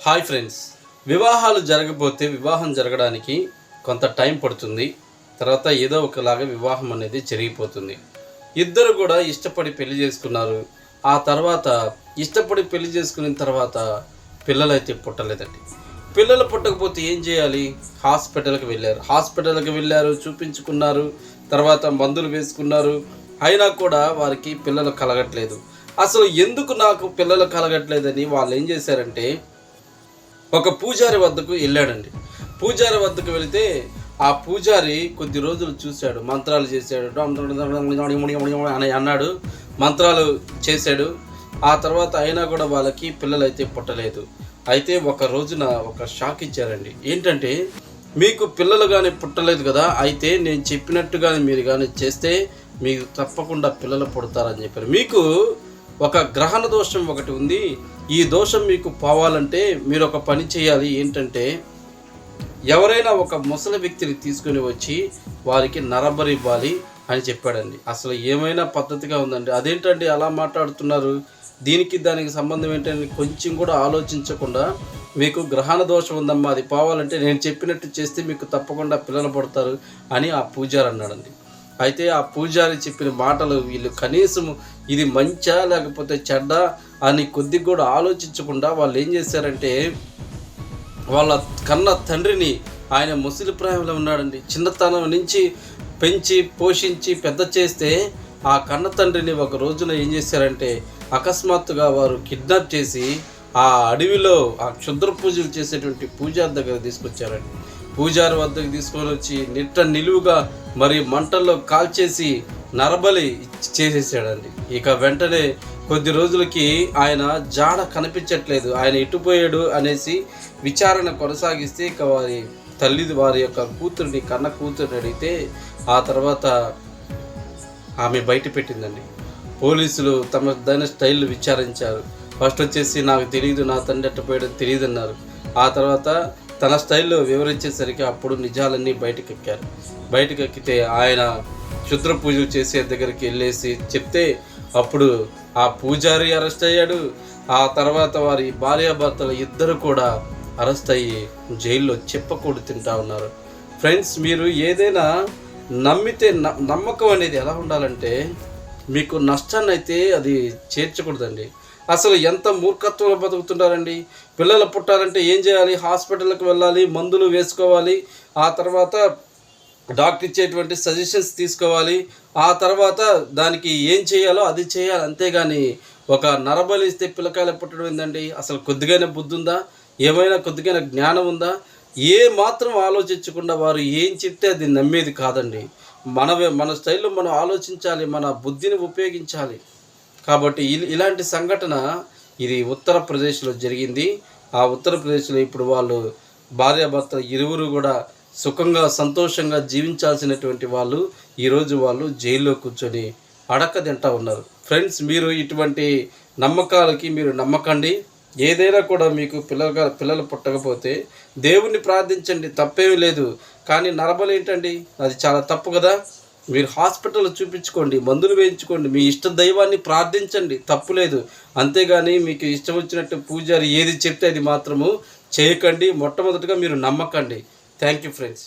Hi friends, వివాహాలు జరగబోతే వివాహం జరగడానికి కొంత టైం పడుతుంది. తర్వాత ఏదో ఒకలాగా వివాహం అనేది జరిగిపోతుంది. ఇద్దరు కూడా ఇష్టపడి పెళ్లి చేసుకున్నారు. ఆ తర్వాత ఇష్టపడి పెళ్లి చేసుకున్న తర్వాత పిల్లలైతే పుట్టలేదండి. పిల్లలు పుట్టకపోతే ఏం చేయాలి? హాస్పిటల్కి వెళ్ళారు, చూపించుకున్నారు, తర్వాత మందులు వేసుకున్నారు. అయినా కూడా వారికి పిల్లలు కలగట్లేదు. అసలు ఎందుకు నాకు పిల్లలు కలగట్లేదని వాళ్ళు ఏం చేశారంటే ఒక పూజారి వద్దకు వెళ్ళాడండి. పూజారి వద్దకు వెళితే ఆ పూజారి కొద్ది రోజులు చూశాడు, మంత్రాలు చేశాడు, అని అన్నాడు, మంత్రాలు చేశాడు. ఆ తర్వాత అయినా కూడా వాళ్ళకి పిల్లలైతే పుట్టలేదు. అయితే ఒక రోజున ఒక షాక్ ఇచ్చారండి. ఏంటంటే, మీకు పిల్లలు కానీ పుట్టలేదు కదా, అయితే నేను చెప్పినట్టుగానే మీరు కానీ చేస్తే మీకు తప్పకుండా పిల్లలు పుడతారని చెప్పారు. మీకు ఒక గ్రహణ దోషం ఒకటి ఉంది. ఈ దోషం మీకు పోవాలంటే మీరు ఒక పని చేయాలి. ఏంటంటే, ఎవరైనా ఒక ముసలి వ్యక్తిని తీసుకుని వచ్చి వారికి నరబలి ఇవ్వాలి అని చెప్పాడండి. అసలు ఏమైనా పద్ధతిగా ఉందండి? అదేంటండి అలా మాట్లాడుతున్నారు, దానికి సంబంధం ఏంటని కొంచెం కూడా ఆలోచించకుండా, మీకు గ్రహణ దోషం ఉందమ్మా, అది పోవాలంటే నేను చెప్పినట్టు చేస్తే మీకు తప్పకుండా పిల్లలు పుడతారు అని ఆ పూజారి అన్నాడండి. అయితే ఆ పూజారి చెప్పిన మాటలు వీళ్ళు కనీసం ఇది మంచా లేకపోతే చెడ్డ అని కొద్దిగా కూడా ఆలోచించకుండా వాళ్ళు ఏం చేశారంటే, వాళ్ళ కన్న తండ్రిని, ఆయన ముసలి ప్రాయంలో ఉన్నాడండి, చిన్నతనం నుంచి పెంచి పోషించి పెద్ద చేస్తే ఆ కన్న తండ్రిని ఒక రోజున ఏం చేశారంటే అకస్మాత్తుగా వారు కిడ్నాప్ చేసి ఆ అడవిలో ఆ క్షుద్ర పూజలు చేసేటువంటి పూజారి దగ్గర తీసుకొచ్చారండి. పూజారి వద్దకు తీసుకొని వచ్చి నిలువుగా మరి మంటల్లో కాల్చేసి నరబలి చేసేసాడండి. ఇక వెంటనే కొద్ది రోజులకి ఆయన జాడ కనిపించట్లేదు, ఆయన ఎటుపోయాడు అనేసి విచారణ కొనసాగిస్తే ఇక వారి యొక్క కూతురిని, కన్న కూతురిని అడిగితే ఆ తర్వాత ఆమె బయట పెట్టిందండి. పోలీసులు తమ దైన స్టైల్ విచారించారు. ఫస్ట్ వచ్చేసి నాకు తెలియదు, నా తండ్రి ఎట్టపోయాడో తెలియదు అన్నారు. ఆ తర్వాత తన స్టైల్లో వివరించేసరికి అప్పుడు నిజాలన్నీ బయటకెక్కితే ఆయన క్షుద్ర పూజలు చేసే దగ్గరికి వెళ్ళేసి చెప్తే అప్పుడు ఆ పూజారి అరెస్ట్ అయ్యాడు. ఆ తర్వాత వారి భార్యాభర్తలు ఇద్దరు కూడా అరెస్ట్ అయ్యి జైల్లో చెప్పకూడదు తింటా ఉన్నారు. ఫ్రెండ్స్, మీరు ఏదైనా నమ్మితే నమ్మకం అనేది ఎలా ఉండాలంటే, మీకు నష్టాన్ని అయితే అది చేర్చకూడదండి. అసలు ఎంత మూర్ఖత్వంలో బతుకుతున్నారండి. పిల్లలు పుట్టాలంటే ఏం చేయాలి? హాస్పిటల్కి వెళ్ళాలి, మందులు వేసుకోవాలి, ఆ తర్వాత డాక్టర్ ఇచ్చేటువంటి సజెషన్స్ తీసుకోవాలి, ఆ తర్వాత దానికి ఏం చేయాలో అది చేయాలి. అంతేగాని ఒక నరబలి ఇస్తే పిల్లకాయలు పుట్టడం ఏందండి? అసలు కొద్దిగానే బుద్ధి ఉందా? ఏమైనా కొద్దిగానే జ్ఞానం ఉందా? ఏ మాత్రం ఆలోచించకుండా వారు ఏం చెప్తే అది నమ్మేది కాదండి. మన స్టైల్లో మనం ఆలోచించాలి, మన బుద్ధిని ఉపయోగించాలి. కాబట్టి ఇలాంటి సంఘటన ఇది ఉత్తరప్రదేశ్లో జరిగింది. ఆ ఉత్తరప్రదేశ్లో ఇప్పుడు వాళ్ళు భార్యాభర్తలు ఇరువురు కూడా సుఖంగా సంతోషంగా జీవించాల్సినటువంటి వాళ్ళు ఈరోజు వాళ్ళు జైల్లో కూర్చొని అడక్క తింటా ఉన్నారు. ఫ్రెండ్స్, మీరు ఇటువంటి నమ్మకాలకి మీరు నమ్మకండి. ఏదైనా కూడా మీకు పిల్లలు పుట్టకపోతే దేవుణ్ణి ప్రార్థించండి, తప్పేమీ లేదు. కానీ నరబలి ఏంటండి? అది చాలా తప్పు కదా. మీరు హాస్పిటల్లో చూపించుకోండి, మందులు వేయించుకోండి, మీ ఇష్ట దైవాన్ని ప్రార్థించండి, తప్పులేదు. అంతేగాని మీకు ఇష్టం వచ్చినట్టు పూజారి ఏది చెప్తే అది మాత్రము చేయకండి. మొట్టమొదటిగా మీరు నమ్మకండి. Thank you friends.